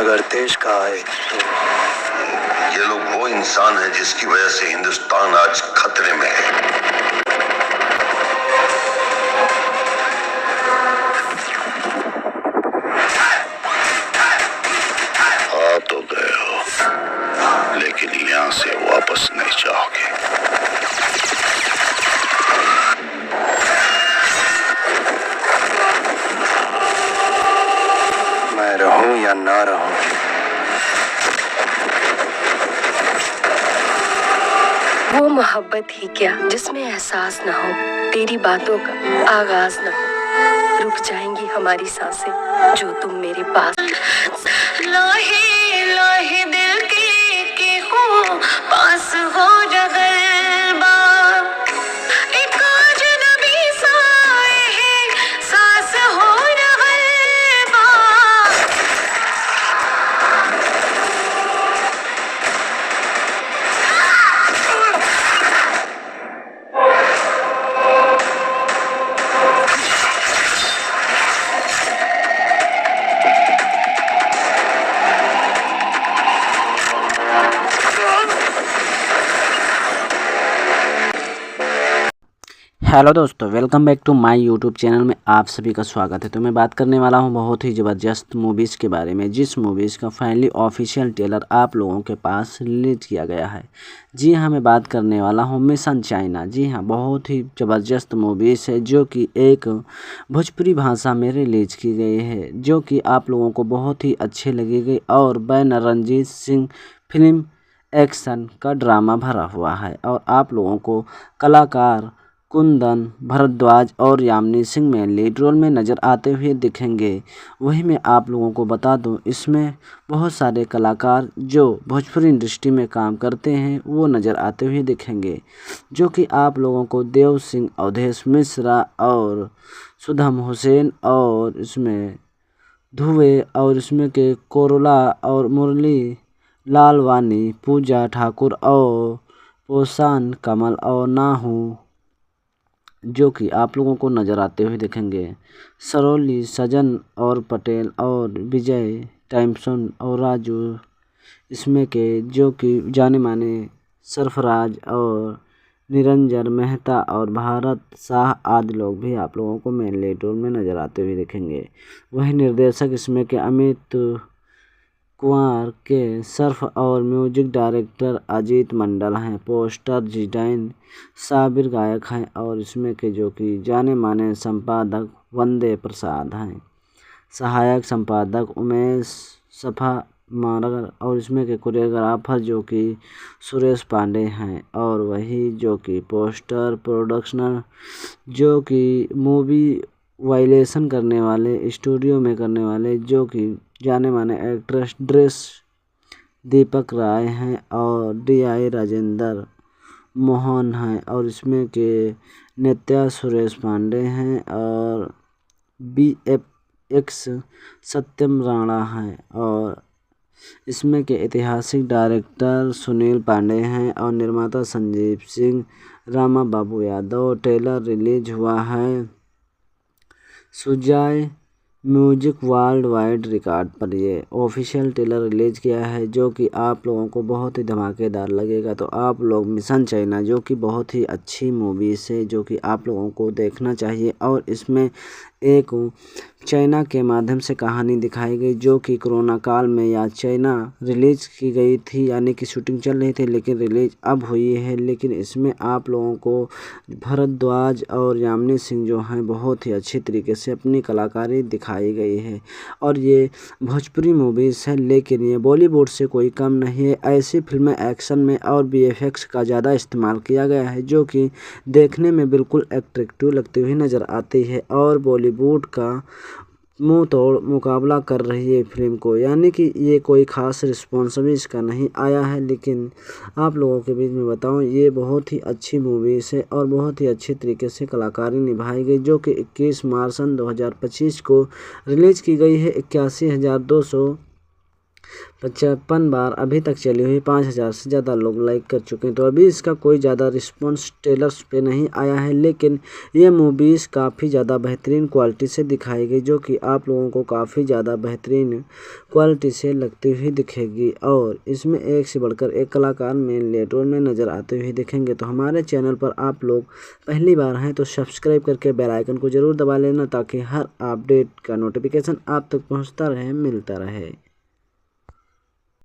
अगर देश का आए तो ये लोग वो इंसान है जिसकी वजह से हिंदुस्तान आज खतरे में है। आ तो गए हो, लेकिन यहाँ से वापस नहीं जाओगे। मैं रहूं या ना रहूं, वो मोहब्बत ही क्या जिसमें एहसास न हो, तेरी बातों का आगाज न हो। रुक जाएंगी हमारी सांसें जो तुम मेरे पास। लोहे लोहे दिल के हो पास हो जगलबा, एक अजनबी साए है सांस हो रगलबा। हेलो दोस्तों, welcome back to my YouTube channel में आप सभी का स्वागत है। तो मैं बात करने वाला हूं बहुत ही ज़बरदस्त मूवीज़ के बारे में, जिस मूवीज़ का फाइनली ऑफिशियल ट्रेलर आप लोगों के पास रिलीज किया गया है। जी हां, मैं बात करने वाला हूं मिशन चाइना। जी हां, बहुत ही ज़बरदस्त मूवीज़ है जो कि एक भोजपुरी भाषा में रिलीज की गई है, जो कि आप लोगों को बहुत ही अच्छी लगेगी और banner Ranjit Singh film action का ड्रामा भरा हुआ है। और आप लोगों को कलाकार कुंदन भारद्वाज और यामिनी सिंह में लीड रोल में नज़र आते हुए दिखेंगे। वही मैं आप लोगों को बता दूं, इसमें बहुत सारे कलाकार जो भोजपुरी इंडस्ट्री में काम करते हैं वो नज़र आते हुए दिखेंगे, जो कि आप लोगों को देव सिंह, अवधेश मिश्रा और सुधम हुसैन और इसमें धुवे और इसमें के कोरोला और मुरली लालवानी, पूजा ठाकुर और पोषान कमल और नाहू जो कि आप लोगों को नज़र आते हुए दिखेंगे। सरोली सजन और पटेल और विजय टाइमसन और राजू इसमें के जो कि जाने माने सरफराज और निरंजन मेहता और भारत शाह आदि लोग भी आप लोगों को मेन लीड रोल में नज़र आते हुए दिखेंगे। वही निर्देशक इसमें के अमित कुमार के सर्फ और म्यूजिक डायरेक्टर अजीत मंडल हैं। पोस्टर डिजाइन साबिर गायक हैं और इसमें के जो कि जाने माने संपादक वंदे प्रसाद हैं। सहायक संपादक उमेश सफा मारगर और इसमें के कोरियोग्राफर जो कि सुरेश पांडे हैं। और वही जो कि पोस्टर प्रोडक्शनर जो कि मूवी वायलेशन करने वाले स्टूडियो में करने वाले जो कि जाने माने एक्ट्रेस ड्रेस दीपक राय हैं और DI राजेंद्र मोहन हैं। और इसमें के नित्या सुरेश पांडे हैं और BFX सत्यम राणा हैं। और इसमें के ऐतिहासिक डायरेक्टर सुनील पांडे हैं और निर्माता संजीव सिंह, रामा बाबू यादव। ट्रेलर रिलीज हुआ है Sujoy music world wide record पर। ये ऑफिशियल ट्रेलर रिलीज किया है जो कि आप लोगों को बहुत ही धमाकेदार लगेगा। तो आप लोग मिशन चाइना जो कि बहुत ही अच्छी मूवी है जो कि आप लोगों को देखना चाहिए। और इसमें एक चाइना के माध्यम से कहानी दिखाई गई जो कि कोरोना काल में या चाइना रिलीज की गई थी, यानी कि शूटिंग चल रही थी लेकिन रिलीज अब हुई है। लेकिन इसमें आप लोगों को भारद्वाज और यामिनी सिंह जो हैं बहुत ही अच्छी तरीके से अपनी कलाकारी दिखाई गई है। और ये भोजपुरी मूवीज़ है लेकिन ये बॉलीवुड से कोई कम नहीं है। ऐसी फिल्में एक्शन में और BFX का ज़्यादा इस्तेमाल किया गया है जो कि देखने में बिल्कुल अट्रैक्टिव लगती हुई नज़र आती है और बॉलीवुड का मुंह तोड़ मुकाबला कर रही है फिल्म को, यानी कि ये कोई ख़ास रिस्पॉन्स भी इसका नहीं आया है। लेकिन आप लोगों के बीच में बताऊं, ये बहुत ही अच्छी मूवीज़ है और बहुत ही अच्छी तरीके से कलाकारी निभाई गई जो कि 21 मार्च 2025 को रिलीज़ की गई है। 81,200 55 बार अभी तक चली हुई, 5000 से ज़्यादा लोग लाइक कर चुके हैं। तो अभी इसका कोई ज़्यादा रिस्पॉन्स ट्रेलर्स पे नहीं आया है, लेकिन ये मूवीज़ काफ़ी ज़्यादा बेहतरीन क्वालिटी से दिखाई गई, जो कि आप लोगों को काफ़ी ज़्यादा बेहतरीन क्वालिटी से लगती हुई दिखेगी। और इसमें एक से बढ़कर एक कलाकार मेन लीड रोल में नज़र आते हुए दिखेंगे। तो हमारे चैनल पर आप लोग पहली बार हैं तो सब्सक्राइब करके बेल आइकन को ज़रूर दबा लेना, ताकि हर अपडेट का नोटिफिकेशन आप तक पहुंचता रहे, मिलता रहे।